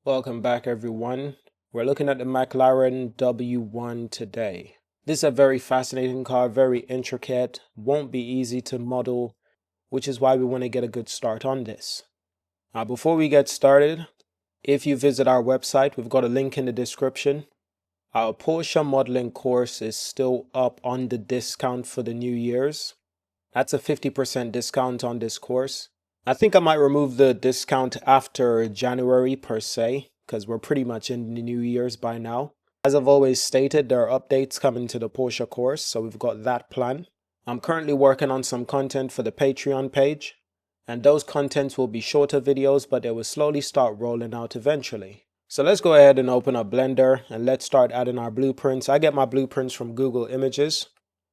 Welcome back everyone. We're looking at the McLaren W1 today. This is a very fascinating car, very intricate, won't be easy to model, which is why we want to get a good start on this. Before we get started, if you visit our website, we've got a link in the description. Our Porsche modeling course is still up on the discount for the New Year's. That's a 50% discount on this course. I think I might remove the discount after January per se, because we're pretty much in the New Year's by now. As I've always stated, there are updates coming to the Porsche course, so we've got that plan. I'm currently working on some content for the Patreon page, and those contents will be shorter videos, but they will slowly start rolling out eventually. So let's go ahead and open up Blender and let's start adding our blueprints. I get my blueprints from Google Images.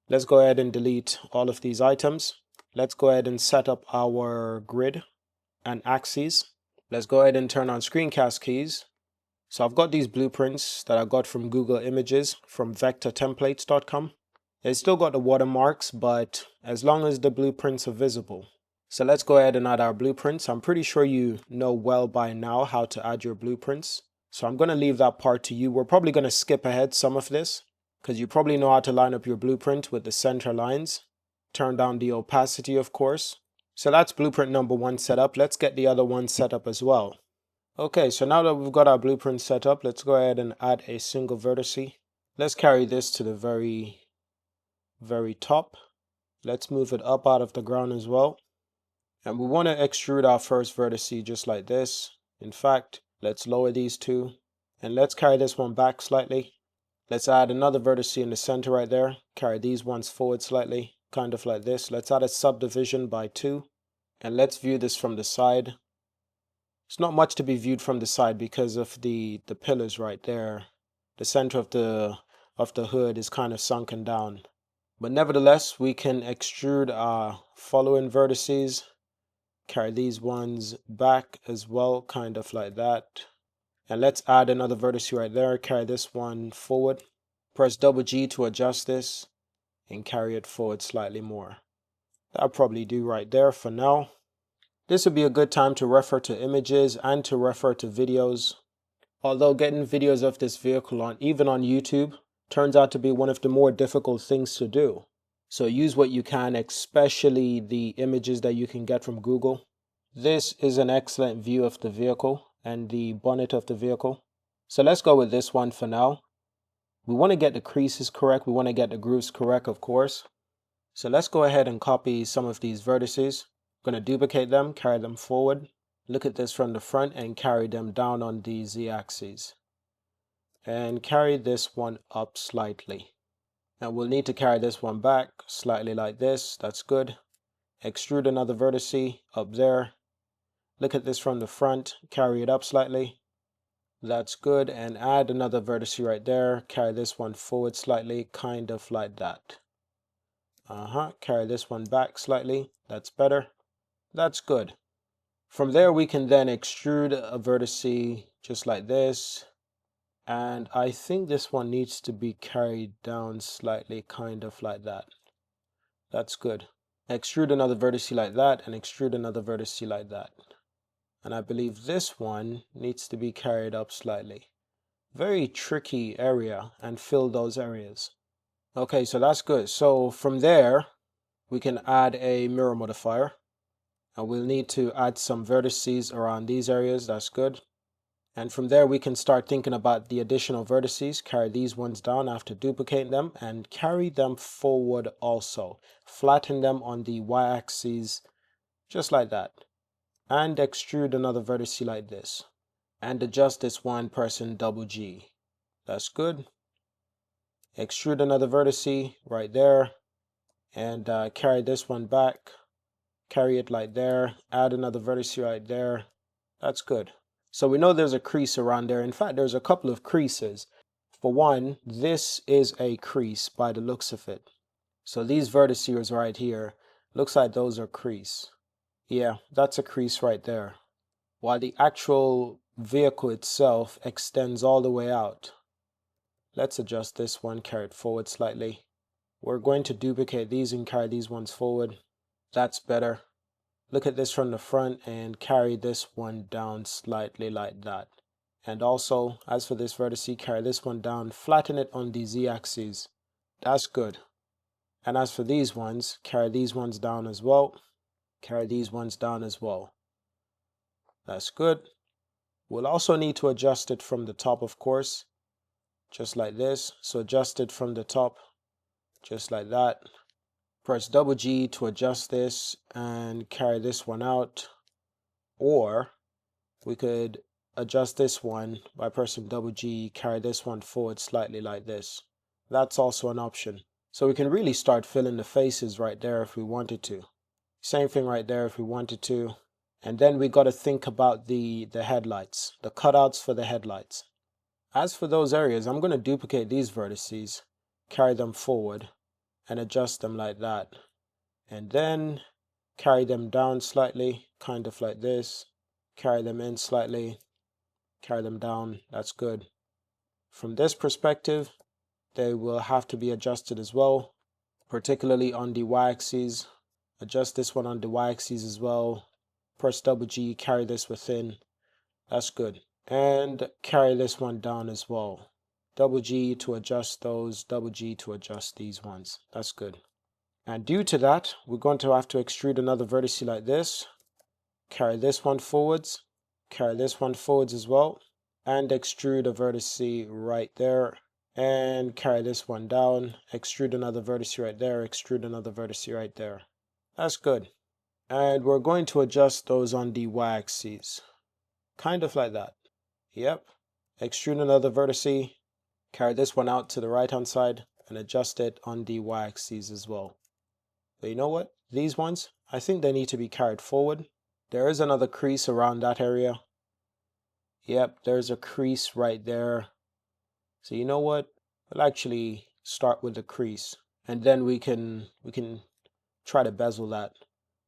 Let's go ahead and delete all of these items. Let's go ahead and set up our grid and axes. Let's go ahead and turn on screencast keys. So I've got these blueprints that I got from Google Images from vectortemplates.com. They still got the watermarks, but as long as the blueprints are visible. So let's go ahead and add our blueprints. I'm pretty sure you know well by now how to add your blueprints. So I'm going to leave that part to you. We're probably going to skip ahead some of this, because you probably know how to line up your blueprint with the center lines. Turn down the opacity, of course. So that's blueprint number 1 set up. Let's get the other one set up as well. Okay, so now that we've got our blueprint set up, let's go ahead and add a single vertice. Let's carry this to the very top. Let's move it up out of the ground as well. And we want to extrude our first vertice just like this. In fact, let's lower these two. And let's carry this one back slightly. Let's add another vertice in the center right there. Carry these ones forward slightly, kind of like this. Let's add a subdivision by 2. And let's view this from the side. It's not much to be viewed from the side because of the pillars right there. The center of the hood is kind of sunken down. But nevertheless, we can extrude our following vertices. Carry these ones back as well, kind of like that. And let's add another vertex right there. Carry this one forward. Press double G to adjust this and carry it forward slightly more. That'll probably do right there for now. This would be a good time to refer to images and to refer to videos. Although getting videos of this vehicle even on YouTube turns out to be one of the more difficult things to do. So use what you can, especially the images that you can get from Google. This is an excellent view of the vehicle and the bonnet of the vehicle. So let's go with this one for now. We want to get the creases correct. We want to get the grooves correct, of course. So let's go ahead and copy some of these vertices. I'm going to duplicate them, carry them forward. Look at this from the front and carry them down on the z-axis. And carry this one up slightly. And we'll need to carry this one back slightly like this. That's good. Extrude another vertice up there. Look at this from the front, carry it up slightly. That's good. And add another vertice right there. Carry this one forward slightly, kind of like that. Carry this one back slightly. That's better. That's good. From there, we can then extrude a vertice just like this. And I think this one needs to be carried down slightly, kind of like that. That's good. Extrude another vertice like that and extrude another vertice like that. And I believe this one needs to be carried up slightly. Very tricky area, and fill those areas. Okay, so that's good. So from there, we can add a mirror modifier. And we'll need to add some vertices around these areas. That's good. And from there, we can start thinking about the additional vertices. Carry these ones down after duplicating them and carry them forward also. Flatten them on the y-axis just like that. And extrude another vertice like this. And adjust this one, pressing double G. That's good. Extrude another vertice right there. And carry this one back. Carry it like there. Add another vertice right there. That's good. So we know there's a crease around there. In fact, there's a couple of creases. For one, this is a crease by the looks of it. So these vertices right here, looks like those are crease. Yeah, that's a crease right there. While the actual vehicle itself extends all the way out. Let's adjust this one, carry it forward slightly. We're going to duplicate these and carry these ones forward. That's better. Look at this from the front and carry this one down slightly like that. And also, as for this vertex, carry this one down, flatten it on the z-axis. That's good. And as for these ones, carry these ones down as well. Carry these ones down as well. That's good. We'll also need to adjust it from the top, of course, just like this. So adjust it from the top, just like that. Press double G to adjust this and carry this one out. Or we could adjust this one by pressing double G, carry this one forward slightly like this. That's also an option. So we can really start filling the faces right there if we wanted to. Same thing right there if we wanted to. And then we got to think about the headlights, the cutouts for the headlights. As for those areas, I'm going to duplicate these vertices, carry them forward, and adjust them like that. And then carry them down slightly, kind of like this. Carry them in slightly, carry them down. That's good. From this perspective, they will have to be adjusted as well, particularly on the y-axis. Adjust this one on the y-axis as well. Press double G, carry this within. That's good. And carry this one down as well. Double G to adjust those, double G to adjust these ones. That's good. And due to that, we're going to have to extrude another vertex like this. Carry this one forwards. Carry this one forwards as well. And extrude a vertex right there. And carry this one down. Extrude another vertex right there. Extrude another vertex right there. That's good. And we're going to adjust those on the y-axis. Kind of like that. Yep. Extrude another vertex. Carry this one out to the right hand side and adjust it on the y-axis as well. But you know what? These ones, I think they need to be carried forward. There is another crease around that area. Yep, there's a crease right there. So you know what? We'll actually start with the crease, and then we can try to bezel that.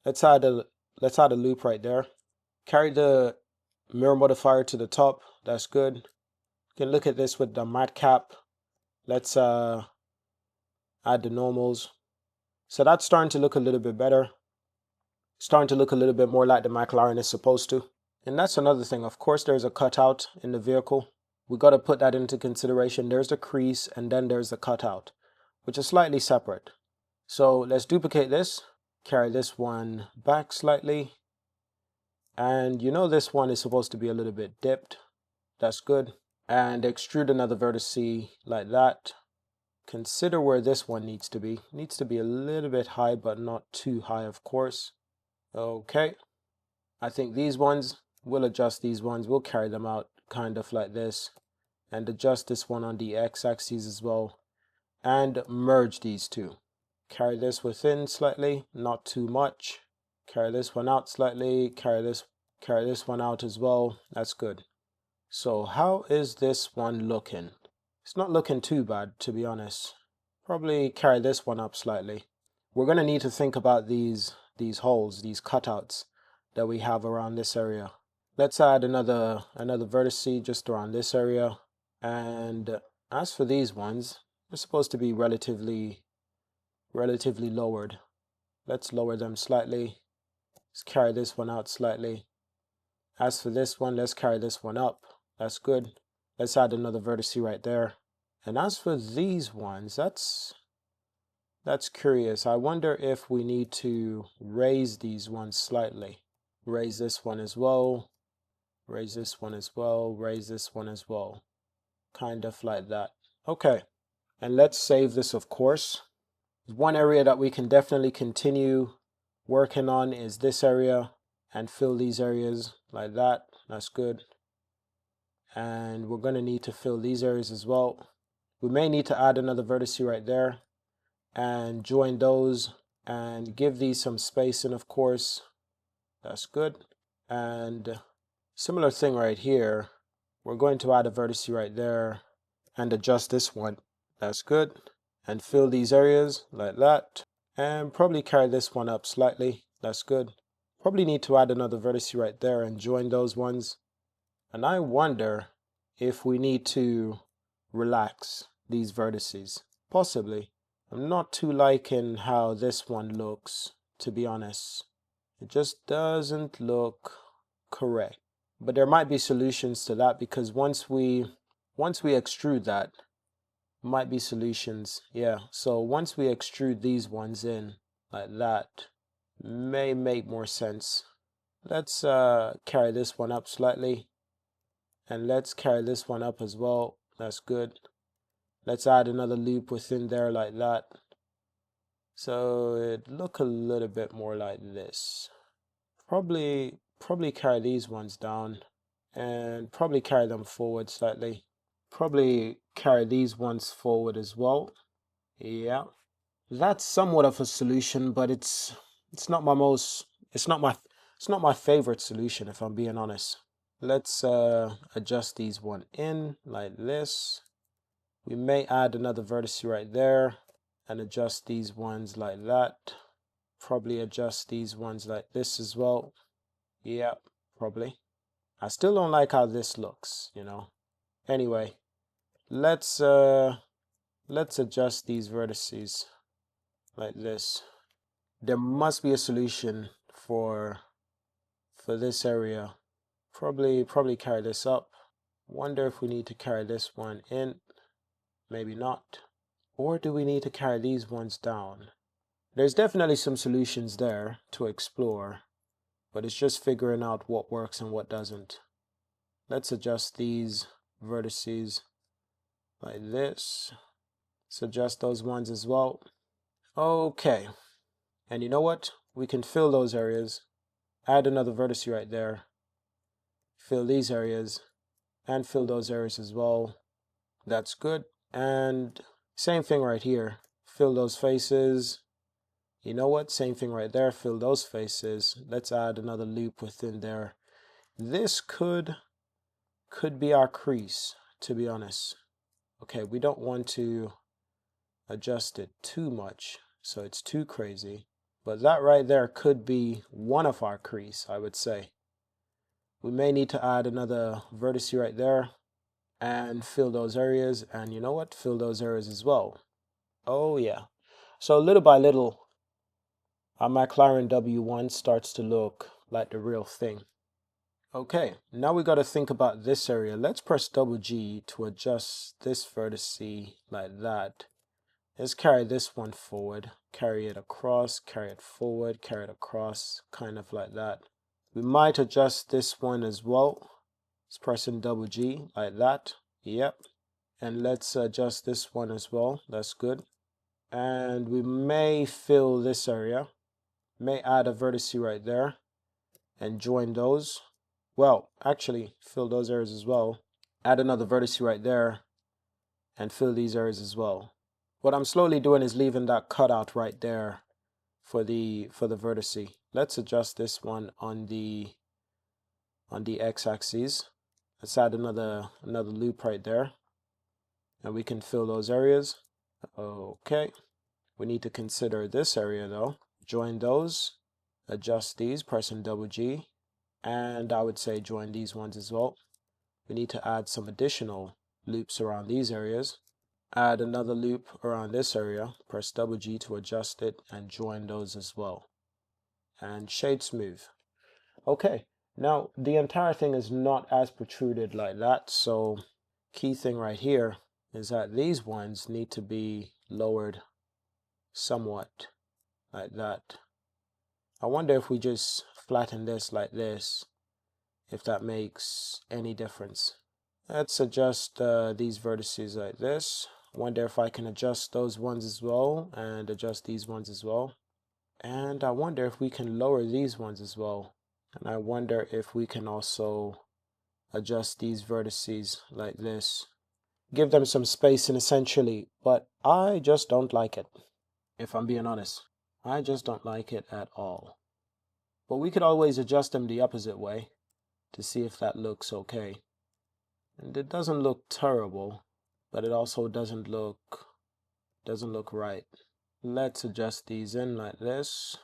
Let's add a loop right there. Carry the mirror modifier to the top. That's good. You can look at this with the matte cap. Let's add the normals. So that's starting to look a little bit better. Starting to look a little bit more like the McLaren is supposed to. And that's another thing. Of course, there's a cutout in the vehicle. We got to put that into consideration. There's the crease and then there's the cutout, which is slightly separate. So let's duplicate this. Carry this one back slightly. And you know this one is supposed to be a little bit dipped. That's good. And extrude another vertex like that. Consider where this one needs to be. It needs to be a little bit high, but not too high, of course. Okay. I think these ones, we'll adjust these ones. We'll carry them out kind of like this. And adjust this one on the x-axis as well. And merge these two. Carry this within slightly, not too much. Carry this one out slightly. Carry this one out as well. That's good. So how is this one looking? It's not looking too bad, to be honest. Probably carry this one up slightly. We're going to need to think about these holes, these cutouts that we have around this area. Let's add another vertex just around this area. And as for these ones, they're supposed to be relatively lowered. Let's lower them slightly. Let's carry this one out slightly. As for this one, let's carry this one up. That's good. Let's add another vertex right there. And as for these ones, that's curious. I wonder if we need to raise these ones slightly. Raise this one as well. Raise this one as well. Raise this one as well. Kind of like that. Okay. And let's save this, of course. One area that we can definitely continue working on is this area, and fill these areas like that. That's good. And we're going to need to fill these areas as well. We may need to add another vertex right there and join those and give these some spacing, of course. That's good. And similar thing right here. We're going to add a vertex right there and adjust this one. That's good. And fill these areas like that. And probably carry this one up slightly. That's good. Probably need to add another vertex right there and join those ones. And I wonder if we need to relax these vertices. Possibly. I'm not too liking how this one looks, to be honest. It just doesn't look correct. But there might be solutions to that, because once we extrude that, might be solutions. Yeah, so once we extrude these ones in like that, may make more sense. Let's carry this one up slightly, and let's carry this one up as well. That's good. Let's add another loop within there like that, so it look a little bit more like this. Probably carry these ones down, and probably carry them forward slightly. Probably carry these ones forward as well. Yeah, that's somewhat of a solution, but it's not my most, it's not my favorite solution, if I'm being honest. Let's adjust these one in like this. We may add another vertex right there and adjust these ones like that. Probably adjust these ones like this as well. Yeah, probably. I still don't like how this looks, you know. Anyway, let's adjust these vertices like this. There must be a solution for this area. Probably carry this up. Wonder if we need to carry this one in. Maybe not. Or do we need to carry these ones down? There's definitely some solutions there to explore, but it's just figuring out what works and what doesn't. Let's adjust these vertices like this. Let's adjust those ones as well. Okay, and you know what? We can fill those areas. Add another vertex right there. Fill these areas and fill those areas as well. That's good. And same thing right here. Fill those faces. You know what? Same thing right there. Fill those faces. Let's add another loop within there. This could be our crease, to be honest. Okay, we don't want to adjust it too much, so it's too crazy. But that right there could be one of our crease, I would say. We may need to add another vertex right there and fill those areas, and you know what? Fill those areas as well. Oh yeah. So little by little, our McLaren W1 starts to look like the real thing. Okay, now we got to think about this area. Let's press double G to adjust this vertex like that. Let's carry this one forward, carry it across, carry it forward, carry it across, kind of like that. We might adjust this one as well. Let's press in double G like that. Yep. And let's adjust this one as well. That's good. And we may fill this area. May add a vertex right there and join those. Well, actually fill those areas as well. Add another vertex right there and fill these areas as well. What I'm slowly doing is leaving that cutout right there for the vertex. Let's adjust this one on the x-axis. Let's add another loop right there, and we can fill those areas. Okay, we need to consider this area though. Join those, adjust these, pressing double G, and I would say join these ones as well. We need to add some additional loops around these areas. Add another loop around this area, press double G to adjust it, and join those as well. And shade smooth. Okay, now the entire thing is not as protruded like that, so key thing right here is that these ones need to be lowered somewhat like that. I wonder if we just flatten this like this, if that makes any difference. Let's adjust these vertices like this. Wonder if I can adjust those ones as well and adjust these ones as well. And I wonder if we can lower these ones as well. And I wonder if we can also adjust these vertices like this. Give them some spacing essentially, but I just don't like it. If I'm being honest, I just don't like it at all. But we could always adjust them the opposite way to see if that looks okay. And it doesn't look terrible, but it also doesn't look right. Let's adjust these in like this.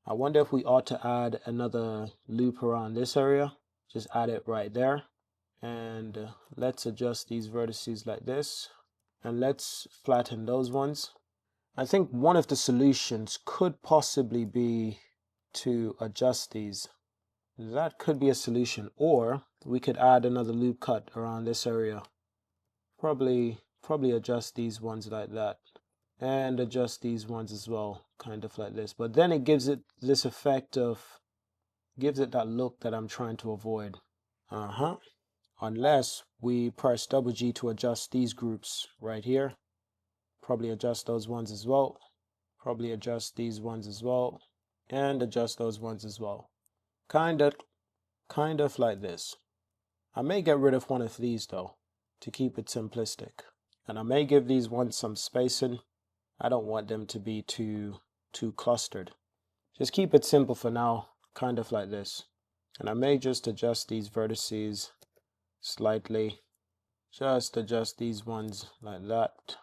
I wonder if we ought to add another loop around this area. Just add it right there. And let's adjust these vertices like this. And let's flatten those ones. I think one of the solutions could possibly be to adjust these That could be a solution, or we could add another loop cut around this area. Probably adjust these ones like that, and adjust these ones as well, kind of like this. But then it gives it this effect of, gives it that look that I'm trying to avoid. Unless we press double G to adjust these groups right here. Probably adjust those ones as well. Probably adjust these ones as well, and adjust those ones as well. Kind of like this. I may get rid of one of these though, to keep it simplistic. And I may give these ones some spacing. I don't want them to be too clustered. Just keep it simple for now, kind of like this. And I may just adjust these vertices slightly. Just adjust these ones like that.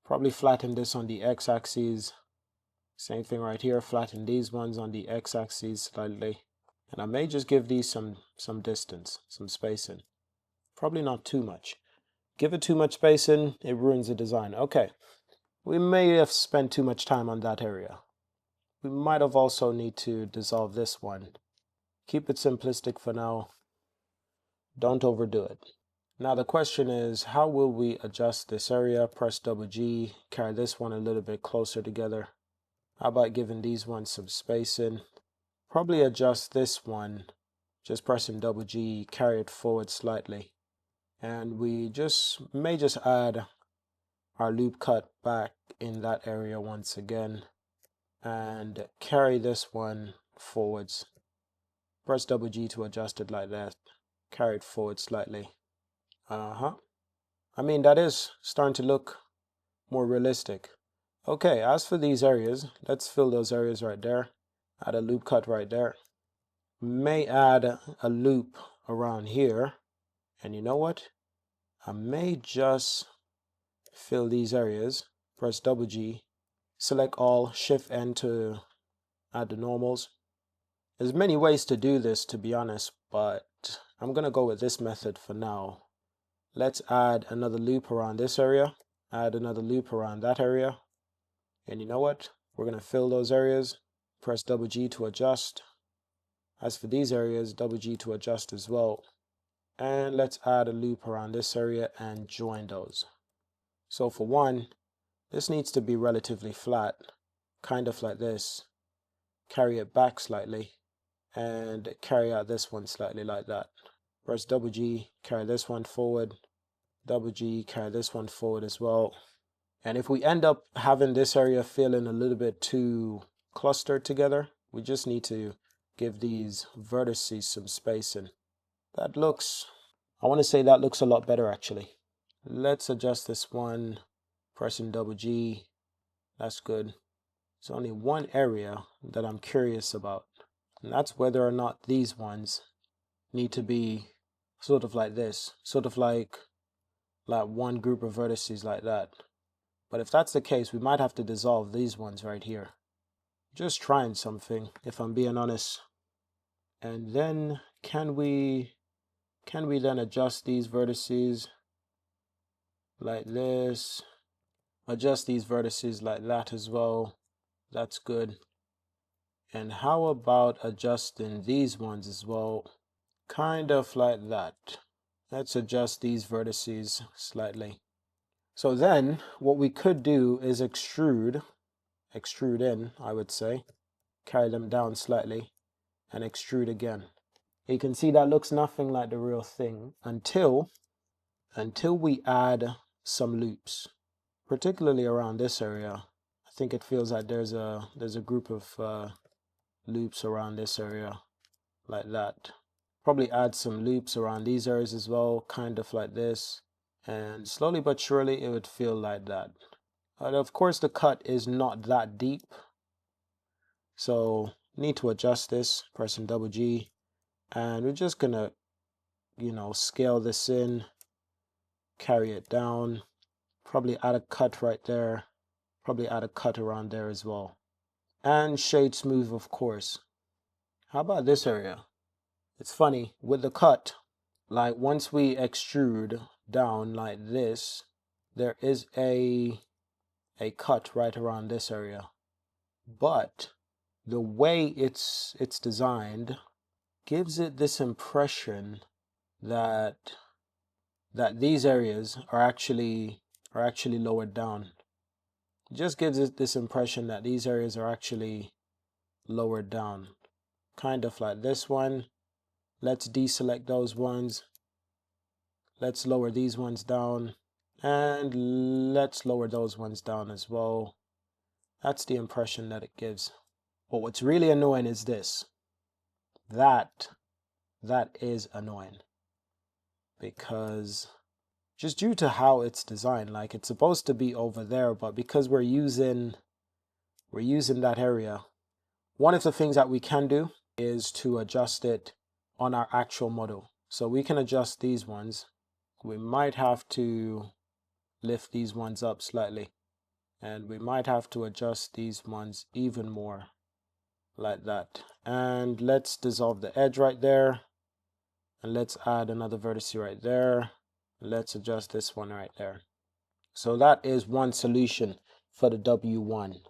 Probably flatten this on the x-axis. Same thing right here, flatten these ones on the x-axis slightly. And I may just give these some distance, some spacing. Probably not too much. Give it too much spacing, it ruins the design. Okay, we may have spent too much time on that area. We might have also need to dissolve this one. Keep it simplistic for now. Don't overdo it. Now the question is, how will we adjust this area? Press double G, carry this one a little bit closer together. How about giving these ones some spacing? Probably adjust this one, just pressing double G, carry it forward slightly. And we may just add our loop cut back in that area once again. And carry this one forwards. Press double G to adjust it like that. Carry it forward slightly. I mean, that is starting to look more realistic. Okay, as for these areas, let's fill those areas right there. Add a loop cut right there. May add a loop around here. And you know what? I may just fill these areas. Press double G. Select all, Shift N to add the normals. There's many ways to do this, to be honest, but I'm going to go with this method for now. Let's add another loop around this area. Add another loop around that area. And you know what? We're going to fill those areas. Press double G to adjust. As for these areas, double G to adjust as well. And let's add a loop around this area and join those. So for one, this needs to be relatively flat, kind of like this. Carry it back slightly and carry out this one slightly like that. Press double G, carry this one forward. Double G, carry this one forward as well. And if we end up having this area feeling a little bit too clustered together, we just need to give these vertices some spacing. That looks, I want to say that looks a lot better actually. Let's adjust this one, pressing double G. That's good. There's only one area that I'm curious about, and that's whether or not these ones need to be sort of like this, sort of like one group of vertices like that. But if that's the case, we might have to dissolve these ones right here. Just trying something, if I'm being honest. And then can we then adjust these vertices like this? Adjust these vertices like that as well. That's good. And how about adjusting these ones as well? Kind of like that. Let's adjust these vertices slightly. So then what we could do is extrude in, I would say. Carry them down slightly and extrude again. You can see that looks nothing like the real thing until we add some loops, particularly around this area. I think it feels like there's a group of loops around this area like that. Probably add some loops around these areas as well, kind of like this. And slowly but surely it would feel like that. But of course the cut is not that deep, so need to adjust this, pressing double G. And we're just gonna, scale this in, carry it down, probably add a cut right there, probably add a cut around there as well. And shade smooth, of course. How about this area? It's funny, with the cut, like once we extrude down like this, there is a cut right around this area. But the way it's designed, gives it this impression that these areas are actually lowered down. It just gives it this impression that these areas are actually lowered down, kind of like this one. Let's deselect those ones. Let's lower these ones down, and let's lower those ones down as well. That's the impression that it gives. But what's really annoying is this. That is annoying, because just due to how it's designed, like it's supposed to be over there, but because we're using that area, one of the things that we can do is to adjust it on our actual model. So we can adjust these ones. We might have to lift these ones up slightly, and we might have to adjust these ones even more, like that. And let's dissolve the edge right there, and let's add another vertex right there. Let's adjust this one right there. So that is one solution for the W1,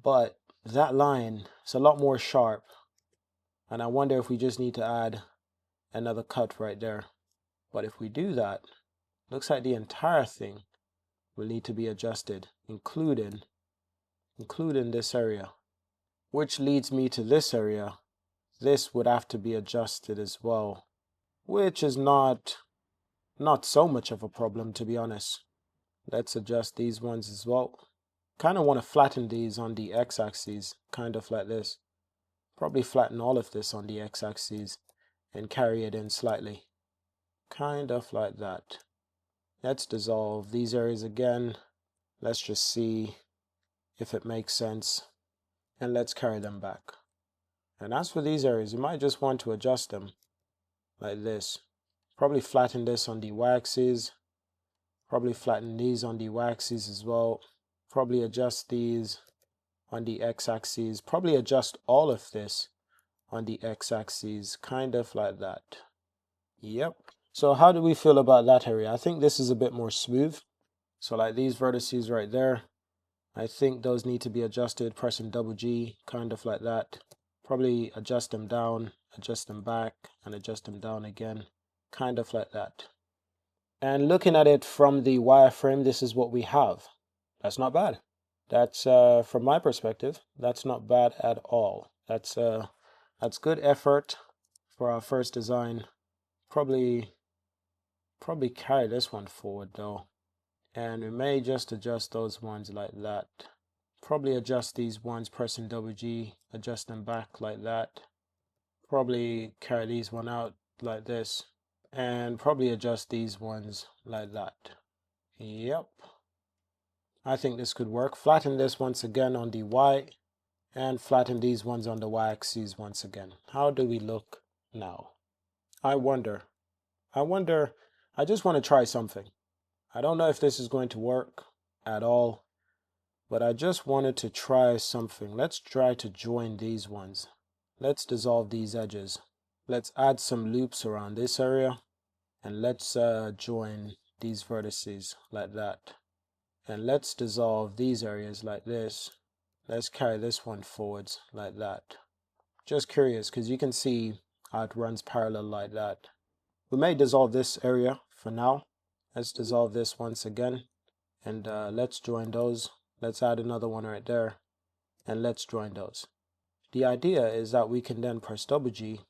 but that line is a lot more sharp, and I wonder if we just need to add another cut right there. But if we do that, looks like the entire thing will need to be adjusted, including this area, which leads me to this area. This would have to be adjusted as well, which is not so much of a problem, to be honest. Let's adjust these ones as well. Kind of want to flatten these on the x-axis, kind of like this. Probably flatten all of this on the x-axis and carry it in slightly, kind of like that. Let's dissolve these areas again. Let's just see if it makes sense, and let's carry them back. And as for these areas, you might just want to adjust them like this. Probably flatten this on the y-axis. Probably flatten these on the y-axis as well. Probably adjust these on the x-axis. Probably adjust all of this on the x-axis, kind of like that. Yep. So how do we feel about that area? I think this is a bit more smooth. So like these vertices right there, I think those need to be adjusted, pressing double G, kind of like that. Probably adjust them down, adjust them back, and adjust them down again, kind of like that. And looking at it from the wireframe, this is what we have. That's not bad. That's from my perspective, that's not bad at all. That's good effort for our first design. Probably carry this one forward though, and we may just adjust those ones like that. Probably adjust these ones, pressing double G, adjust them back like that. Probably carry these one out like this, and probably adjust these ones like that. Yep, I think this could work. Flatten this once again on the Y, and flatten these ones on the y-axis once again. How do we look now? I wonder, I just want to try something. I don't know if this is going to work at all, but I just wanted to try something. Let's try to join these ones. Let's dissolve these edges. Let's add some loops around this area, and let's join these vertices like that. And let's dissolve these areas like this. Let's carry this one forwards like that. Just curious, because you can see how it runs parallel like that. We may dissolve this area for now. Let's dissolve this once again, and let's join those. Let's add another one right there, and let's join those. The idea is that we can then press double G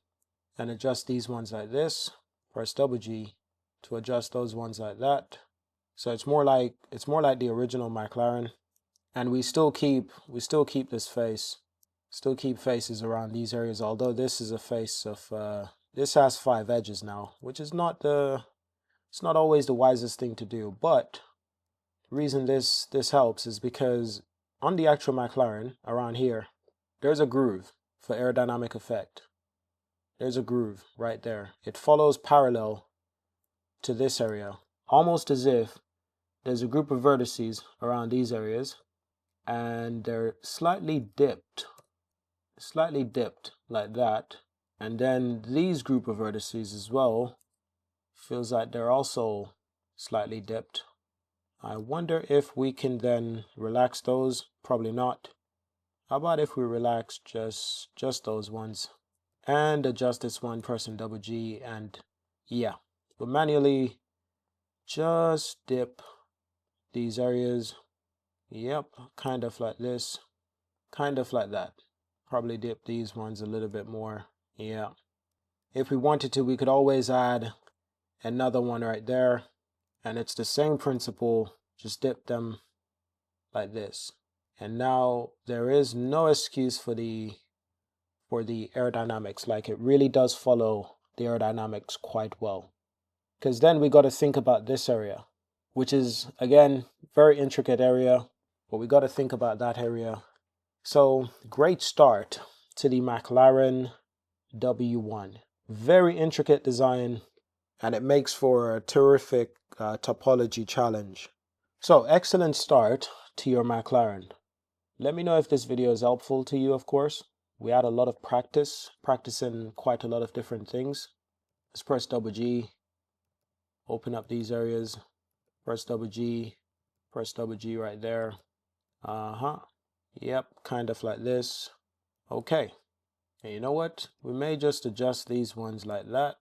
and adjust these ones like this. Press double G to adjust those ones like that. So it's more like the original McLaren, and we still keep this face. Still keep faces around these areas, although this is a face of this has 5 edges now, which is not always the wisest thing to do. But the reason this helps is because on the actual McLaren around here, there's a groove for aerodynamic effect. There's a groove right there. It follows parallel to this area, almost as if there's a group of vertices around these areas, and they're slightly dipped like that. And then these group of vertices as well, feels like they're also slightly dipped. I wonder if we can then relax those. Probably not. How about if we relax just those ones, and adjust this one, pressing double G, and yeah, but manually just dip these areas. Yep, kind of like this, kind of like that. Probably dip these ones a little bit more. Yeah, if we wanted to, we could always add another one right there, and it's the same principle, just dip them like this. And now there is no excuse for the aerodynamics. Like, it really does follow the aerodynamics quite well, because then we got to think about this area, which is again very intricate area, but we got to think about that area. So great start to the McLaren W1. Very intricate design, and it makes for a terrific topology challenge. So excellent start to your McLaren. Let me know if this video is helpful to you, of course. We had a lot of practicing quite a lot of different things. Let's press double G, open up these areas, press double G right there. Yep, kind of like this. Okay, and you know what? We may just adjust these ones like that.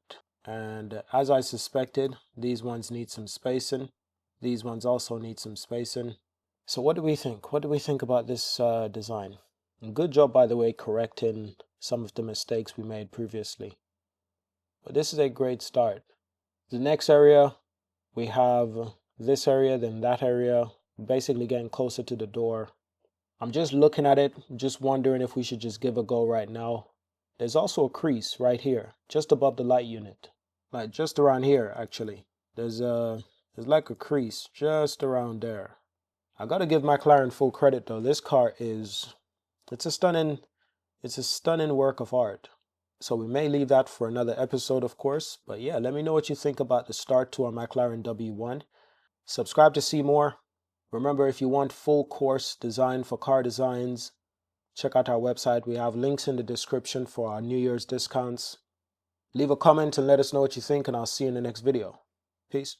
And as I suspected, these ones need some spacing. These ones also need some spacing. So what do we think? What do we think about this design? And good job, by the way, correcting some of the mistakes we made previously. But this is a great start. The next area, we have this area, then that area, basically getting closer to the door. I'm just looking at it, just wondering if we should just give a go right now. There's also a crease right here, just above the light unit. Like just around here, actually. There's like a crease just around there. I gotta give McLaren full credit though. This car it's a stunning work of art. So we may leave that for another episode, of course. But yeah, let me know what you think about the start to our McLaren W1. Subscribe to see more. Remember, if you want full course design for car designs, check out our website. We have links in the description for our New Year's discounts. Leave a comment and let us know what you think, and I'll see you in the next video. Peace.